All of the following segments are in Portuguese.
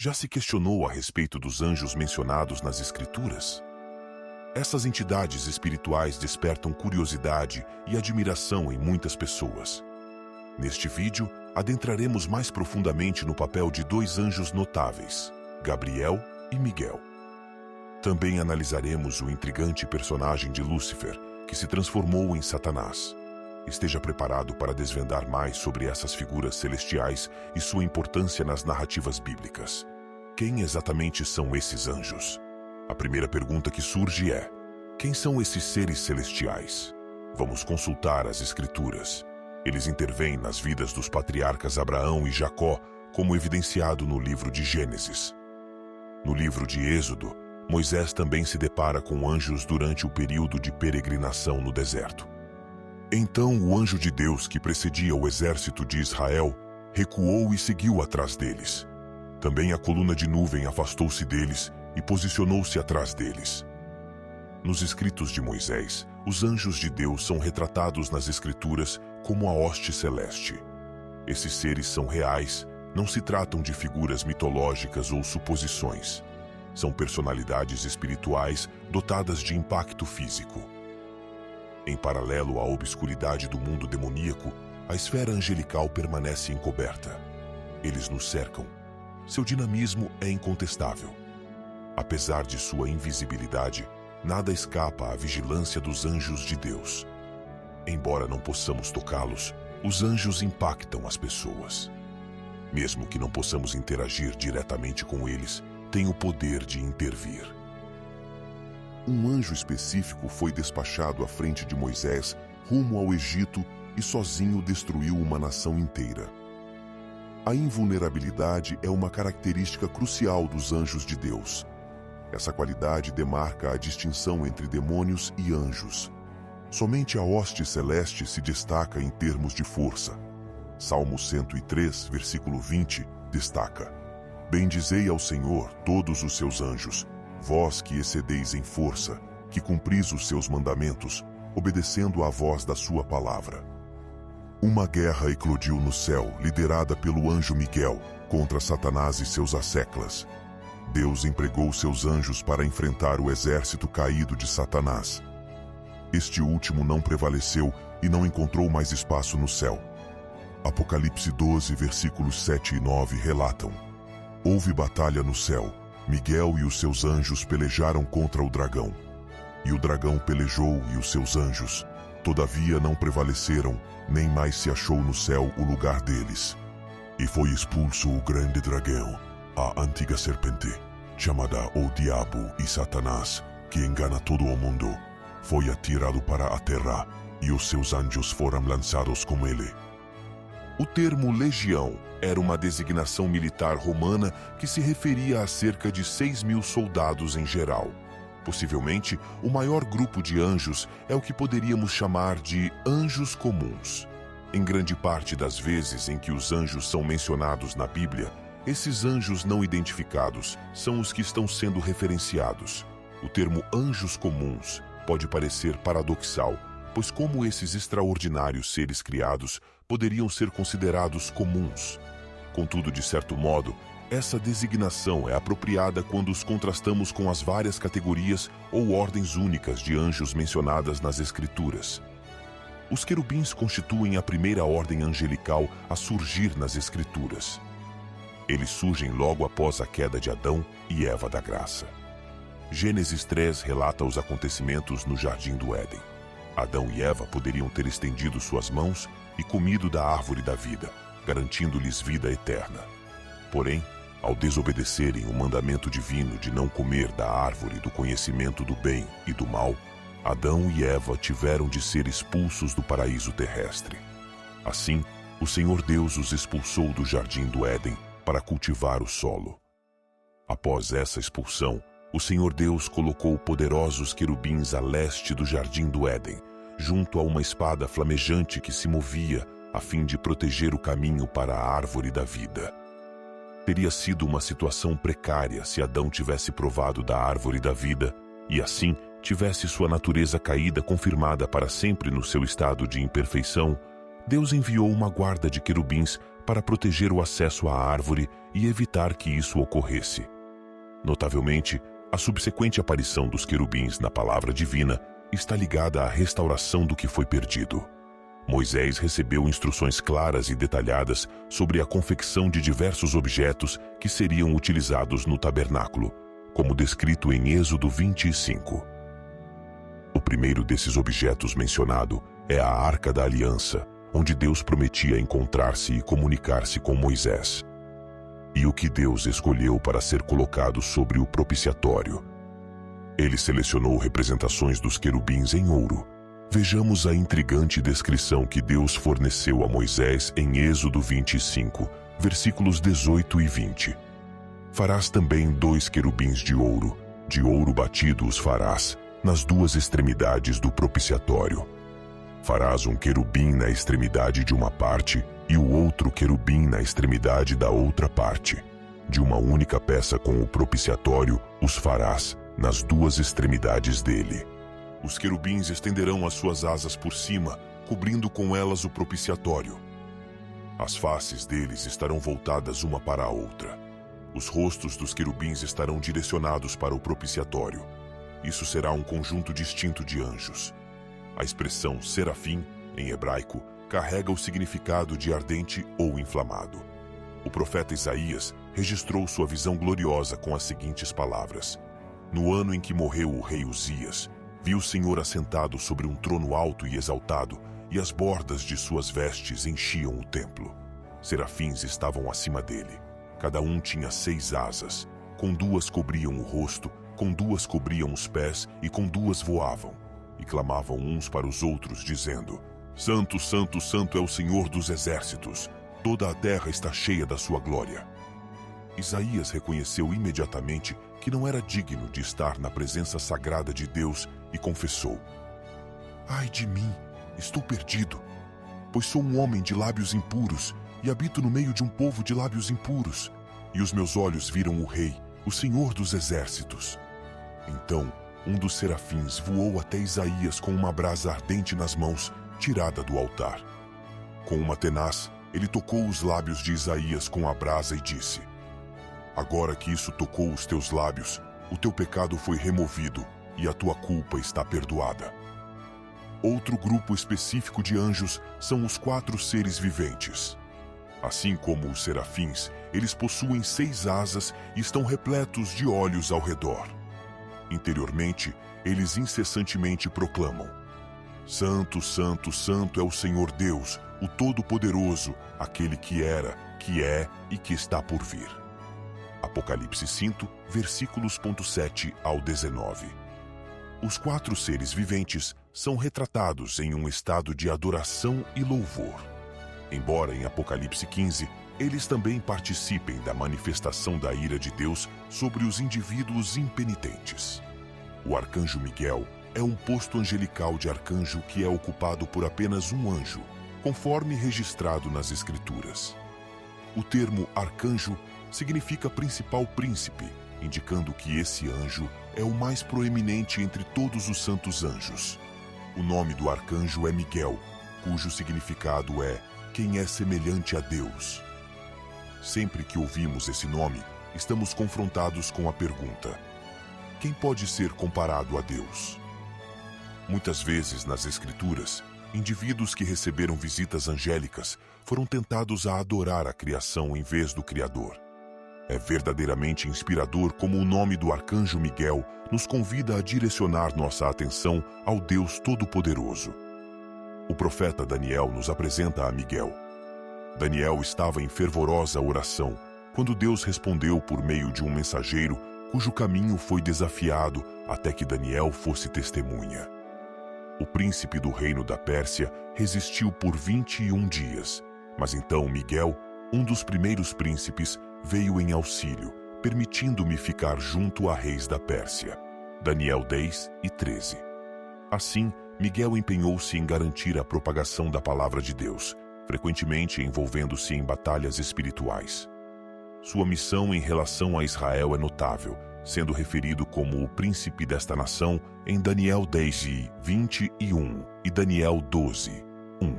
Já se questionou a respeito dos anjos mencionados nas Escrituras? Essas entidades espirituais despertam curiosidade e admiração em muitas pessoas. Neste vídeo, adentraremos mais profundamente no papel de dois anjos notáveis, Gabriel e Miguel. Também analisaremos o intrigante personagem de Lúcifer, que se transformou em Satanás. Esteja preparado para desvendar mais sobre essas figuras celestiais e sua importância nas narrativas bíblicas. Quem exatamente são esses anjos? A primeira pergunta que surge é: quem são esses seres celestiais? Vamos consultar as Escrituras. Eles intervêm nas vidas dos patriarcas Abraão e Jacó, como evidenciado no livro de Gênesis. No livro de Êxodo, Moisés também se depara com anjos durante o período de peregrinação no deserto. Então o anjo de Deus que precedia o exército de Israel recuou e seguiu atrás deles. Também a coluna de nuvem afastou-se deles e posicionou-se atrás deles. Nos escritos de Moisés, os anjos de Deus são retratados nas Escrituras como a hoste celeste. Esses seres são reais, não se tratam de figuras mitológicas ou suposições. São personalidades espirituais dotadas de impacto físico. Em paralelo à obscuridade do mundo demoníaco, a esfera angelical permanece encoberta. Eles nos cercam. Seu dinamismo é incontestável. Apesar de sua invisibilidade, nada escapa à vigilância dos anjos de Deus. Embora não possamos tocá-los, os anjos impactam as pessoas. Mesmo que não possamos interagir diretamente com eles, têm o poder de intervir. Um anjo específico foi despachado à frente de Moisés rumo ao Egito e sozinho destruiu uma nação inteira. A invulnerabilidade é uma característica crucial dos anjos de Deus. Essa qualidade demarca a distinção entre demônios e anjos. Somente a hoste celeste se destaca em termos de força. Salmo 103, versículo 20, destaca: Bendizei ao Senhor todos os seus anjos, vós que excedeis em força, que cumpris os seus mandamentos, obedecendo à voz da sua palavra. Uma guerra eclodiu no céu, liderada pelo anjo Miguel, contra Satanás e seus asseclas. Deus empregou seus anjos para enfrentar o exército caído de Satanás. Este último não prevaleceu e não encontrou mais espaço no céu. Apocalipse 12, versículos 7 e 9 relatam: Houve batalha no céu, Miguel e os seus anjos pelejaram contra o dragão. E o dragão pelejou e os seus anjos, todavia não prevaleceram, nem mais se achou no céu o lugar deles. E foi expulso o grande dragão, a antiga serpente, chamada o Diabo e Satanás, que engana todo o mundo. Foi atirado para a terra, e os seus anjos foram lançados com ele. O termo legião era uma designação militar romana que se referia a cerca de 6.000 soldados em geral. Possivelmente, o maior grupo de anjos é o que poderíamos chamar de anjos comuns. Em grande parte das vezes em que os anjos são mencionados na Bíblia, esses anjos não identificados são os que estão sendo referenciados. O termo anjos comuns pode parecer paradoxal, pois como esses extraordinários seres criados poderiam ser considerados comuns? Contudo, de certo modo, essa designação é apropriada quando os contrastamos com as várias categorias ou ordens únicas de anjos mencionadas nas Escrituras. Os querubins constituem a primeira ordem angelical a surgir nas Escrituras. Eles surgem logo após a queda de Adão e Eva da graça. Gênesis 3 relata os acontecimentos no Jardim do Éden. Adão e Eva poderiam ter estendido suas mãos e comido da árvore da vida, garantindo-lhes vida eterna. Porém, ao desobedecerem o mandamento divino de não comer da árvore do conhecimento do bem e do mal, Adão e Eva tiveram de ser expulsos do paraíso terrestre. Assim, o Senhor Deus os expulsou do Jardim do Éden para cultivar o solo. Após essa expulsão, o Senhor Deus colocou poderosos querubins a leste do Jardim do Éden, junto a uma espada flamejante que se movia a fim de proteger o caminho para a árvore da vida. Teria sido uma situação precária se Adão tivesse provado da árvore da vida e, assim, tivesse sua natureza caída confirmada para sempre no seu estado de imperfeição. Deus enviou uma guarda de querubins para proteger o acesso à árvore e evitar que isso ocorresse. Notavelmente, a subsequente aparição dos querubins na palavra divina está ligada à restauração do que foi perdido. Moisés recebeu instruções claras e detalhadas sobre a confecção de diversos objetos que seriam utilizados no tabernáculo, como descrito em Êxodo 25. O primeiro desses objetos mencionado é a Arca da Aliança, onde Deus prometia encontrar-se e comunicar-se com Moisés. E o que Deus escolheu para ser colocado sobre o propiciatório. Ele selecionou representações dos querubins em ouro. Vejamos a intrigante descrição que Deus forneceu a Moisés em Êxodo 25, versículos 18 e 20. Farás também 2 querubins de ouro batido os farás, nas 2 extremidades do propiciatório. Farás um querubim na extremidade de uma parte e o outro querubim na extremidade da outra parte. De uma única peça com o propiciatório os farás nas 2 extremidades dele. Os querubins estenderão as suas asas por cima, cobrindo com elas o propiciatório. As faces deles estarão voltadas uma para a outra. Os rostos dos querubins estarão direcionados para o propiciatório. Isso será um conjunto distinto de anjos. A expressão serafim, em hebraico, carrega o significado de ardente ou inflamado. O profeta Isaías registrou sua visão gloriosa com as seguintes palavras: No ano em que morreu o rei Uzias, vi o Senhor assentado sobre um trono alto e exaltado, e as bordas de suas vestes enchiam o templo. Serafins estavam acima dele. Cada um tinha 6 asas. Com 2 cobriam o rosto, com 2 cobriam os pés e com 2 voavam. E clamavam uns para os outros, dizendo: Santo, Santo, Santo é o Senhor dos exércitos. Toda a terra está cheia da sua glória. Isaías reconheceu imediatamente que não era digno de estar na presença sagrada de Deus e confessou: Ai de mim, estou perdido, pois sou um homem de lábios impuros e habito no meio de um povo de lábios impuros, e os meus olhos viram o Rei, o Senhor dos exércitos. Então, um dos serafins voou até Isaías com uma brasa ardente nas mãos, tirada do altar. Com uma tenaz, ele tocou os lábios de Isaías com a brasa e disse: Agora que isso tocou os teus lábios, o teu pecado foi removido e a tua culpa está perdoada. Outro grupo específico de anjos são os 4 seres viventes. Assim como os serafins, eles possuem 6 asas e estão repletos de olhos ao redor. Interiormente, eles incessantemente proclamam: Santo, Santo, Santo é o Senhor Deus, o Todo-Poderoso, aquele que era, que é e que está por vir. Apocalipse 5, versículos 7 ao 19. Os 4 seres viventes são retratados em um estado de adoração e louvor. Embora em Apocalipse 15, eles também participem da manifestação da ira de Deus sobre os indivíduos impenitentes. O arcanjo Miguel é um posto angelical de arcanjo que é ocupado por apenas um anjo, conforme registrado nas Escrituras. O termo arcanjo significa principal príncipe, indicando que esse anjo é o mais proeminente entre todos os santos anjos. O nome do arcanjo é Miguel, cujo significado é quem é semelhante a Deus. Sempre que ouvimos esse nome, estamos confrontados com a pergunta: quem pode ser comparado a Deus? Muitas vezes nas Escrituras, indivíduos que receberam visitas angélicas foram tentados a adorar a criação em vez do Criador. É verdadeiramente inspirador como o nome do arcanjo Miguel nos convida a direcionar nossa atenção ao Deus Todo-Poderoso. O profeta Daniel nos apresenta a Miguel. Daniel estava em fervorosa oração quando Deus respondeu por meio de um mensageiro cujo caminho foi desafiado até que Daniel fosse testemunha. O príncipe do reino da Pérsia resistiu por 21 dias, mas então Miguel, um dos primeiros príncipes, veio em auxílio, permitindo-me ficar junto a reis da Pérsia. Daniel 10 e 13. Assim, Miguel empenhou-se em garantir a propagação da palavra de Deus, frequentemente envolvendo-se em batalhas espirituais. Sua missão em relação a Israel é notável, sendo referido como o príncipe desta nação em Daniel 10 e 21 e Daniel 12, 1.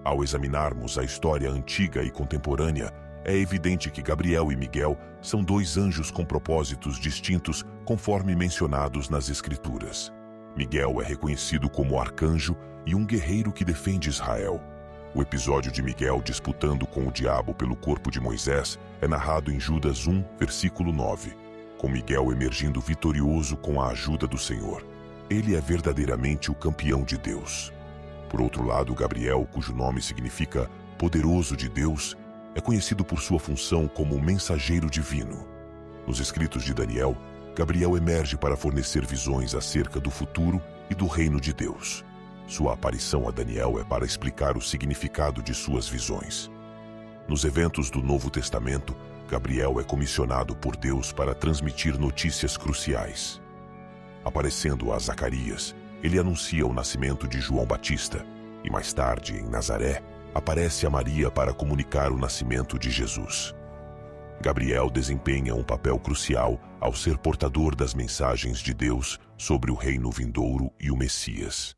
Ao examinarmos a história antiga e contemporânea, é evidente que Gabriel e Miguel são dois anjos com propósitos distintos conforme mencionados nas Escrituras. Miguel é reconhecido como arcanjo e um guerreiro que defende Israel. O episódio de Miguel disputando com o diabo pelo corpo de Moisés é narrado em Judas 1, versículo 9, com Miguel emergindo vitorioso com a ajuda do Senhor. Ele é verdadeiramente o campeão de Deus. Por outro lado, Gabriel, cujo nome significa poderoso de Deus, é conhecido por sua função como mensageiro divino. Nos escritos de Daniel, Gabriel emerge para fornecer visões acerca do futuro e do reino de Deus. Sua aparição a Daniel é para explicar o significado de suas visões. Nos eventos do Novo Testamento, Gabriel é comissionado por Deus para transmitir notícias cruciais. Aparecendo a Zacarias, ele anuncia o nascimento de João Batista e, mais tarde, em Nazaré, aparece a Maria para comunicar o nascimento de Jesus. Gabriel desempenha um papel crucial ao ser portador das mensagens de Deus sobre o reino vindouro e o Messias.